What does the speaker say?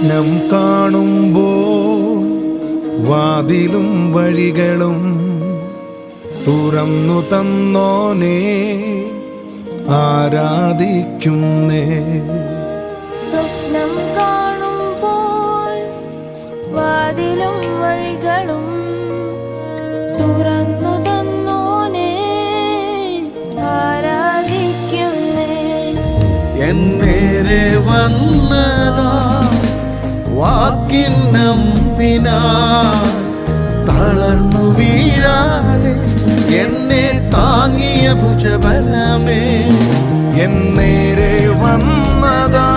സ്വപ്നം കാണുമ്പോൾ വാതിലും വഴികളും തുറന്നു തന്നോനെ ആരാധിക്കുന്നേ. സ്വപ്നം കാണുമ്പോൾ വാതിലും വഴികളും തുറന്നു തന്നോനെ ആരാധിക്കുന്നേ. എന്നേരെ വന്നതാ വാക്കിൻ നമ്പിനാൽ തളർന്നു വീഴാതെ എന്നെ താങ്ങിയ ഭുജബലമേ. എന്നേരെ വന്നതാ